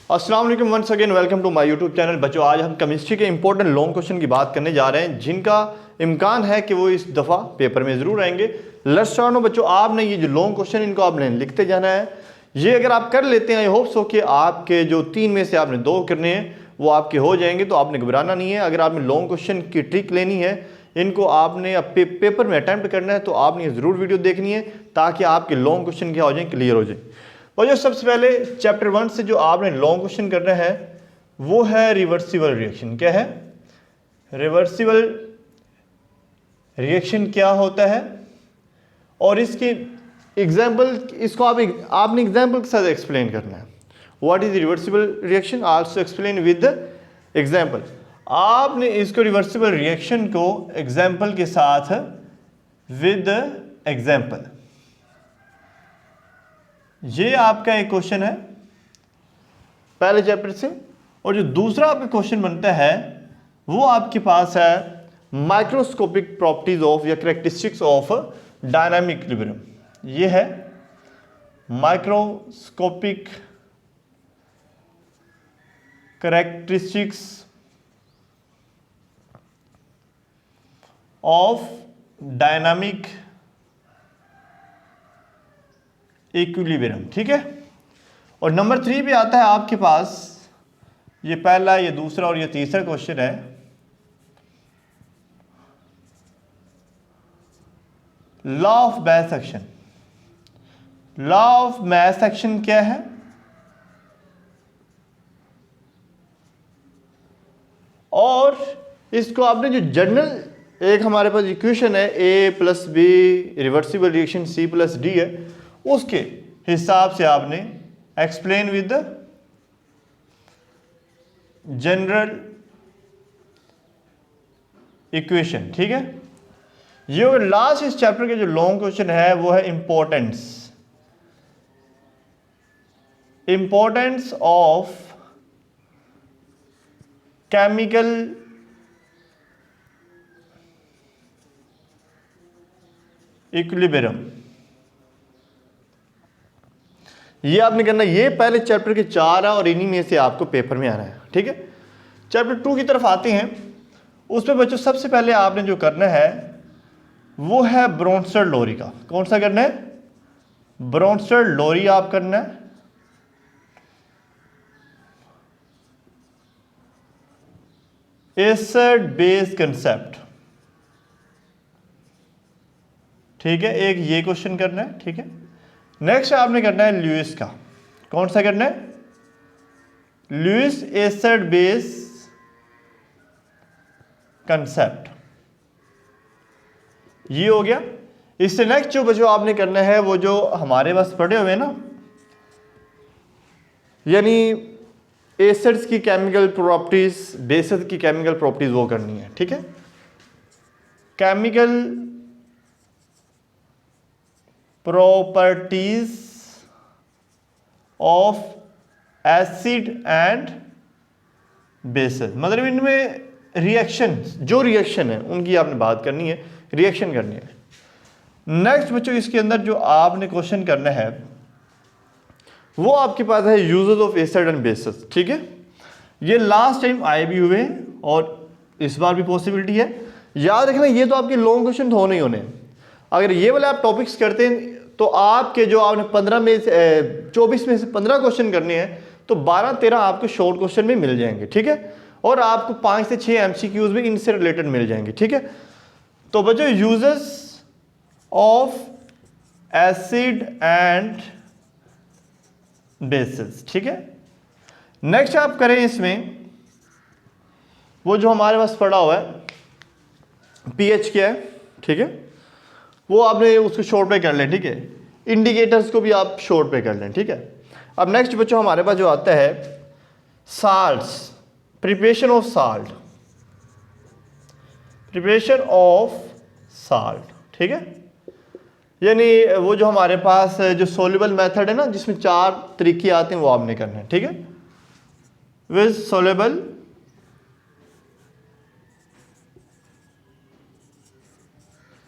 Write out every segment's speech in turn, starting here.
अस्सलाम वालेकुम, once again welcome to my YouTube channel. बच्चों, आज हम केमिस्ट्री के इंपॉर्टेंट लॉन्ग क्वेश्चन की बात करने जा रहे हैं जिनका इम्कान है कि वो इस दफ़ा पेपर में ज़रूर आएंगे। लेट्स स्टार्ट नो बच्चों, आपने ये जो लॉन्ग क्वेश्चन इनको आपने लिखते जाना है। ये अगर आप कर लेते हैं, आई होप सो कि आपके जो 3 में से आपने 2 करने हैं वो आपके हो जाएंगे, तो आपने घबराना नहीं है। अगर आपने लॉन्ग क्वेश्चन की ट्रिक लेनी है, इनको आपने अब पेपर में अटैम्प्ट करना है, तो आपने ये ज़रूर वीडियो देखनी है ताकि आपके लॉन्ग क्वेश्चन क्या हो जाए, क्लियर हो जाए। और जो सबसे पहले चैप्टर 1 से जो आपने लॉन्ग क्वेश्चन करना है वो है रिवर्सिबल रिएक्शन। क्या है रिवर्सिबल रिएक्शन, क्या होता है और इसकी एग्जाम्पल, इसको आपने एग्जाम्पल के साथ एक्सप्लेन करना है। What is reversible reaction, also explain with example. आपने इसको रिवर्सिबल रिएक्शन को एग्जाम्पल के साथ विद एग्जाम्पल, ये आपका एक क्वेश्चन है पहले चैप्टर से। और जो दूसरा आपका क्वेश्चन बनता है वो आपके पास है माइक्रोस्कोपिक प्रॉपर्टीज ऑफ या कैरेक्टरिस्टिक्स ऑफ डायनामिक इक्विलिब्रियम। ये है microscopic characteristics of dynamic equilibrium, ठीक है। और नंबर 3 पे आता है आपके पास, ये पहला, ये दूसरा और ये तीसरा क्वेश्चन है, law of mass action. Law of mass action क्या है? और इसको आपने जो जनरल एक हमारे पास इक्वेशन है A+B रिवर्सिबल रिएक्शन C+D है, उसके हिसाब से आपने explain with the general equation, ठीक है। ये लास्ट इस चैप्टर के जो लॉन्ग क्वेश्चन है वो है इंपॉर्टेंस ऑफ केमिकल इक्विलिब्रियम। ये आपने करना, ये पहले चैप्टर के 4 है और इन्हीं में से आपको पेपर में आना है, ठीक है। चैप्टर 2 की तरफ आते हैं। उसमें बच्चों सबसे पहले आपने जो करना है वो है ब्रोंस्टर लोरी का। कौन सा करना है? ब्रोंस्टर लोरी आप करना है। एसिड बेस कंसेप्ट, ठीक है। एक ये क्वेश्चन करना है, ठीक है। नेक्स्ट आपने करना है ल्यूइस का। कौन सा करना है? ल्यूइस एसिड बेस कंसेप्ट, ये हो गया। इससे नेक्स्ट जो आपने करना है वो जो हमारे पास पड़े हुए हैं ना, यानी एसिड्स की केमिकल प्रॉपर्टीज, बेसिस की केमिकल प्रॉपर्टीज वो करनी है, ठीक है। Chemical properties of acid and bases, मतलब इनमें रिएक्शन, जो रिएक्शन है उनकी आपने बात करनी है, रिएक्शन करनी है। नेक्स्ट बच्चों इसके अंदर जो आपने क्वेश्चन करना है वो आपके पास है uses of acid and bases, ठीक है। ये लास्ट टाइम आए भी हुए और इस बार भी पॉसिबिलिटी है। याद रखना, ये तो आपके लॉन्ग क्वेश्चन तो होने ही होने। अगर ये वाले आप टॉपिक्स करते हैं तो आपके जो आपने 15 में से 24 में से 15 क्वेश्चन करने हैं तो 12-13 आपको शॉर्ट क्वेश्चन में मिल जाएंगे, ठीक है। और आपको 5 से 6 MCQs भी इनसे रिलेटेड मिल जाएंगे, ठीक है। तो बच्चों uses of acid and bases, ठीक है। नेक्स्ट आप करें इसमें वो जो हमारे पास पड़ा हुआ है pH क्या है, ठीक है, वो आपने उसको शॉर्ट पे कर लें, ठीक है। इंडिकेटर्स को भी आप शॉर्ट पे कर लें, ठीक है। अब नेक्स्ट बच्चों हमारे पास जो आता है salts, preparation of salt, preparation of salt, ठीक है। यानी वो जो हमारे पास जो सोल्यूबल मेथड है ना, जिसमें 4 तरीके आते हैं, वो आपने करना है, ठीक है। विद सोल्यूबल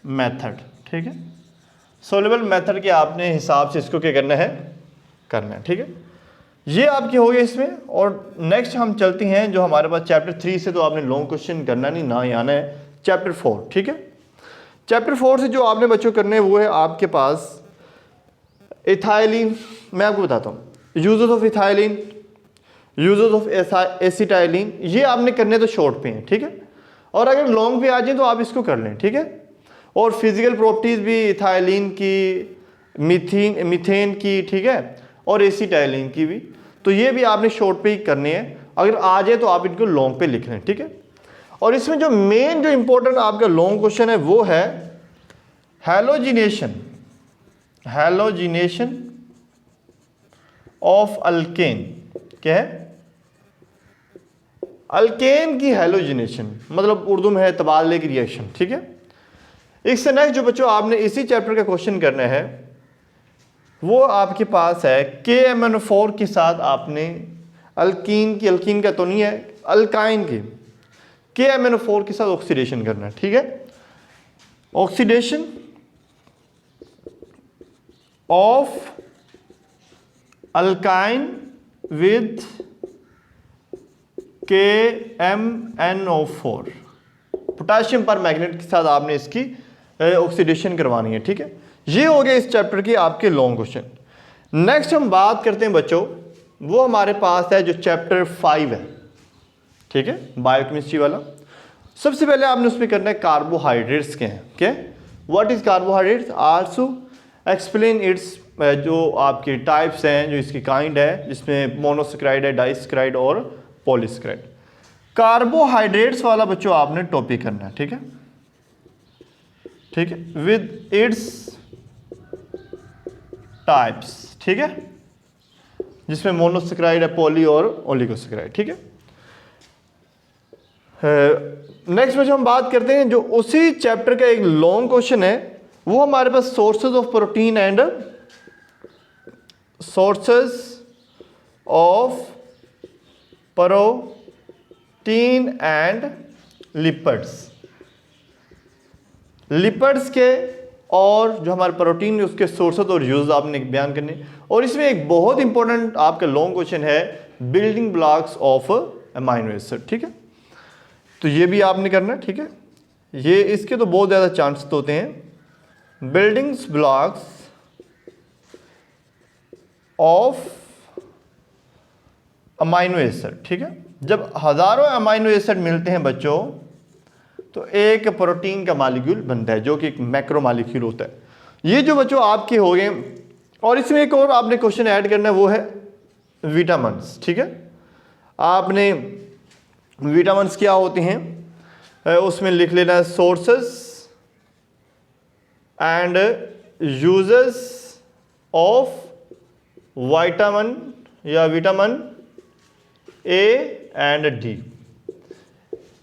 मेथड, ठीक है। सोल्यूबल मेथड के आपने हिसाब से इसको क्या करना है, ठीक है। ये आपके हो गए इसमें। और नेक्स्ट हम चलते हैं जो हमारे पास चैप्टर 3 से, तो आपने लॉन्ग क्वेश्चन करना नहीं, ना ही आना है। चैप्टर 4, ठीक है। चैप्टर 4 से जो आपने बच्चों करने हैं वो है आपके पास इथाइलिन। मैं आपको बताता हूँ uses of ethylene, uses of acetylene, ये आपने करने तो शॉर्ट पे हैं, ठीक है। और अगर लॉन्ग पे आ जाए तो आप इसको कर लें, ठीक है। और फिजिकल प्रॉपर्टीज भी इथाइलिन की, मीथेन की, ठीक है, और एसिटाइलिन की भी, तो ये भी आपने शॉर्ट पे ही करने हैं। अगर आ जाए तो आप इनको लॉन्ग पे लिख लें, ठीक है। और इसमें जो मेन जो इंपॉर्टेंट आपका लॉन्ग क्वेश्चन है वो है हैलोजिनेशन, हैलोजिनेशन ऑफ अल्केन। क्या है? अल्केन की हैलोजिनेशन, मतलब उर्दू में है तबादले की रिएक्शन, ठीक है। इससे नेक्स्ट जो बच्चों आपने इसी चैप्टर का क्वेश्चन करना है वो आपके पास है KMnO4 के साथ आपने अल्कीन की, अल्कीन का तो नहीं है, अल्काइन की KMnO4 के साथ ऑक्सीडेशन करना है, ठीक है। Oxidation of alkyne with KMnO4, potassium पर मैग्नेट के साथ आपने इसकी ऑक्सीडेशन करवानी है, ठीक है। ये हो गया इस चैप्टर के आपके लॉन्ग क्वेश्चन। नेक्स्ट हम बात करते हैं बच्चों, वो हमारे पास है जो चैप्टर 5 है, ठीक है, बायोकेमिस्ट्री वाला। सबसे पहले आपने उसमें करना है कार्बोहाइड्रेट्स के हैं। क्या? What is carbohydrates? Also explain it's, जो आपके टाइप्स हैं, जो इसकी काइंड है, जिसमें मोनोसेक्राइड है, डाइसेक्राइड और पॉलीसेक्राइड। कार्बोहाइड्रेट्स वाला बच्चों आपने टॉपिक करना है, ठीक है, ठीक है, विद इट्स टाइप्स, ठीक है, जिसमें मोनोसेक्राइड है, पॉली और ओलिगोसेक्राइड, ठीक है। नेक्स्ट में जो हम बात करते हैं जो उसी चैप्टर का एक लॉन्ग क्वेश्चन है वो हमारे पास sources of protein and sources of protein and lipids, lipids के और जो हमारे प्रोटीन उसके सोर्सेज और यूज आपने बयान करने। और इसमें एक बहुत इंपॉर्टेंट आपका लॉन्ग क्वेश्चन है building blocks of amino acid, ठीक है। तो ये भी आपने करना है, ठीक है। ये इसके तो बहुत ज़्यादा चांसेस होते हैं। Buildings blocks of amino acid, ठीक है। जब हज़ारों अमाइनो एसिड मिलते हैं बच्चों तो एक प्रोटीन का मॉलिक्यूल बनता है जो कि एक मैक्रो मॉलिक्यूल होता है। ये जो बच्चों आपके हो गए। और इसमें एक और आपने क्वेश्चन ऐड करना है वो है विटामिन्स, ठीक है। आपने विटामिन्स क्या होते हैं उसमें लिख लेना है sources and uses of vitamin या विटामिन ए एंड डी,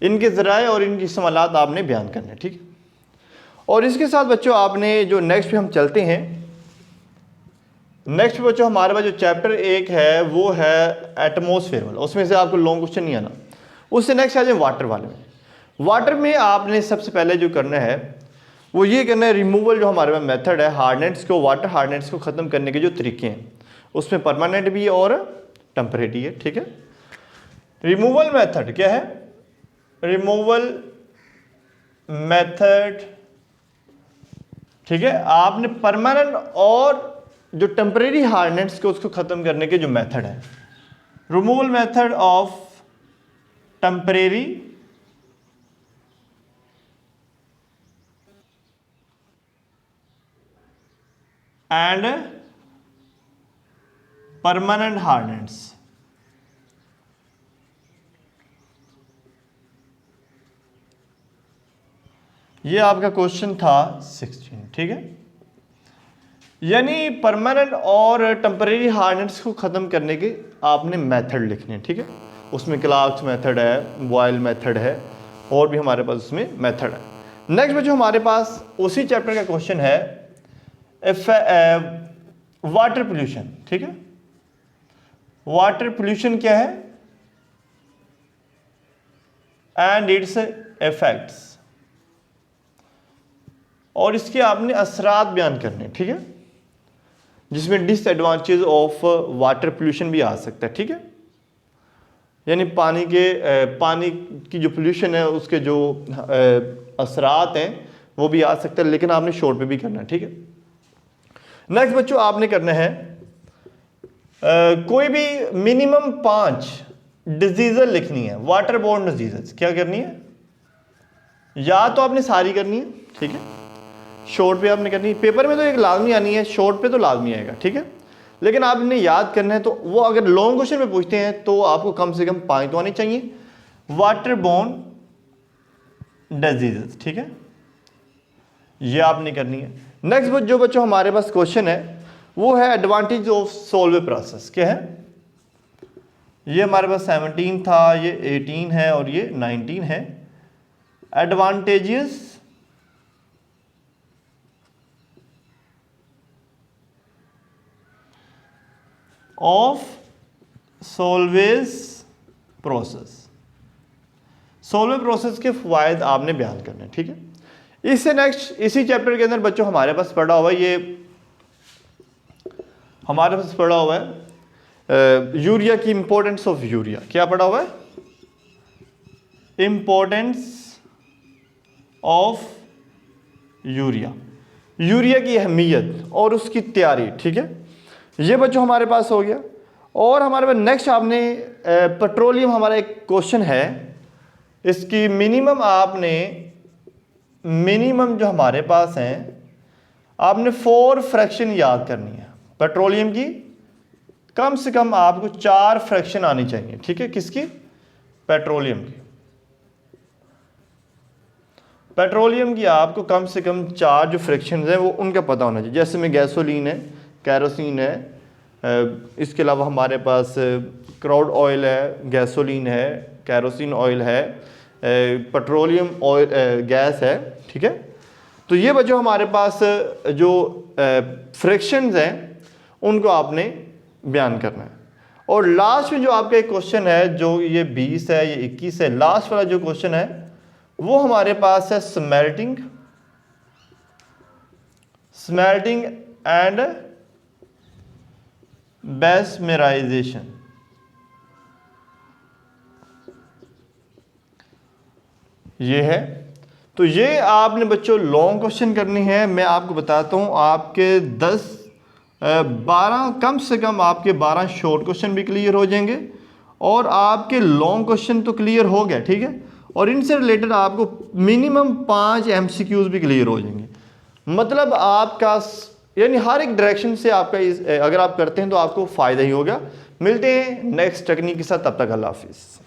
इनके ज़राए और इनकी इस्तेमालात आपने बयान करने, ठीक है। और इसके साथ बच्चों आपने जो नेक्स्ट पे हम चलते हैं, नेक्स्ट बच्चों हमारे पास जो चैप्टर 1 है वो है एटमॉस्फेयर वाला, उसमें से आपको लॉन्ग क्वेश्चन नहीं आना। उससे नेक्स्ट आ जाए वाटर वाले में। वाटर में आपने सबसे पहले जो करना है वो ये करना है रिमूवल, जो हमारे पास मेथड है हार्डनेट्स को, वाटर हार्डनेट्स को ख़त्म करने के जो तरीके हैं उसमें परमानेंट भी है और टेम्परेरी है, ठीक है। रिमूवल मेथड क्या है? रिमूवल मेथड, ठीक है, आपने परमानेंट और जो टेम्परेरी हार्डनेट्स को उसको ख़त्म करने के जो मेथड है, removal method of temporary and permanent hardness. ये आपका क्वेश्चन था 16, ठीक है। यानी परमानेंट और टेम्परेरी हार्डनेट्स को ख़त्म करने के आपने मेथड लिखने हैं, ठीक है। उसमें क्लार्क्स मेथड है, बॉयल मेथड है, और भी हमारे पास उसमें मेथड है। नेक्स्ट बच्चों हमारे पास उसी चैप्टर का क्वेश्चन है वाटर पोल्यूशन, ठीक है। वाटर पोल्यूशन क्या है एंड इट्स इफेक्ट्स, और इसके आपने असरात बयान करने, ठीक है। जिसमें डिसएडवांटेज ऑफ वाटर पोल्यूशन भी आ सकता है, ठीक है। यानी पानी की जो पोल्यूशन है उसके जो असरात हैं वो भी आ सकते हैं, लेकिन आपने शॉर्ट पे भी करना है, ठीक है। नेक्स्ट बच्चों आपने करना है कोई भी मिनिमम 5 डिजीज़ लिखनी है, वाटर बोर्न डिजीज़। क्या करनी है? या तो आपने सारी करनी है, ठीक है, शॉर्ट पे आपने करनी है। पेपर में तो एक लाजमी आनी है, शॉर्ट पे तो लाजमी आएगा, ठीक है। लेकिन आपने याद करना है तो वो अगर लॉन्ग क्वेश्चन में पूछते हैं तो आपको कम से कम 5 तो आनी चाहिए, वाटर बोर्न डिजीज़, ठीक है, ये आपने करनी है। नेक्स्ट जो बच्चों हमारे पास क्वेश्चन है वो है एडवांटेज ऑफ सोल्वे प्रोसेस। क्या है? ये हमारे पास 17 था, ये 18 है और ये 19 है। Advantages of सोल्वेज process, Solvay process के फ़वायद आपने बयान करने हैं, ठीक है। इससे नेक्स्ट इसी चैप्टर के अंदर बच्चों हमारे पास पढ़ा हुआ है, ये हमारे पास पढ़ा हुआ है यूरिया की इंपॉर्टेंस ऑफ यूरिया। क्या पढ़ा हुआ है? इंपॉर्टेंस ऑफ यूरिया, यूरिया की अहमियत और उसकी तैयारी, ठीक है, ये बच्चों हमारे पास हो गया। और हमारे पास नेक्स्ट आपने पेट्रोलियम, हमारा एक क्वेश्चन है, इसकी मिनिमम जो हमारे पास हैं आपने 4 फ्रैक्शन याद करनी है। पेट्रोलियम की कम से कम आपको 4 फ्रैक्शन आनी चाहिए, ठीक है। किसकी? पेट्रोलियम की। पेट्रोलियम की आपको कम से कम 4 जो फ्रैक्शन हैं वो उनका पता होना चाहिए। जैसे में गैसोलीन है, कैरोसिन है, इसके अलावा हमारे पास क्रूड ऑयल है, गैसोलीन है, कैरोसिन ऑयल है, पेट्रोलियम ऑयल गैस है, ठीक है। तो ये बच्चों हमारे पास जो फ्रैक्शंस हैं उनको आपने बयान करना है। और लास्ट में जो आपका एक क्वेश्चन है, जो ये 20 है, ये 21 है, लास्ट वाला जो क्वेश्चन है वो हमारे पास है स्मेल्टिंग एंड बेस्मेराइजेशन। ये है। तो ये आपने बच्चों लॉन्ग क्वेश्चन करनी है। मैं आपको बताता हूँ, आपके 12 कम से कम आपके 12 शॉर्ट क्वेश्चन भी क्लियर हो जाएंगे और आपके लॉन्ग क्वेश्चन तो क्लियर हो गया, ठीक है। और इनसे रिलेटेड आपको मिनिमम 5 MCQs भी क्लियर हो जाएंगे। मतलब आपका यानी हर एक डायरेक्शन से आपका अगर आप करते हैं तो आपको फ़ायदा ही होगा। मिलते हैं नेक्स्ट टेक्निक के साथ, तब तक अल्लाह हाफिज़।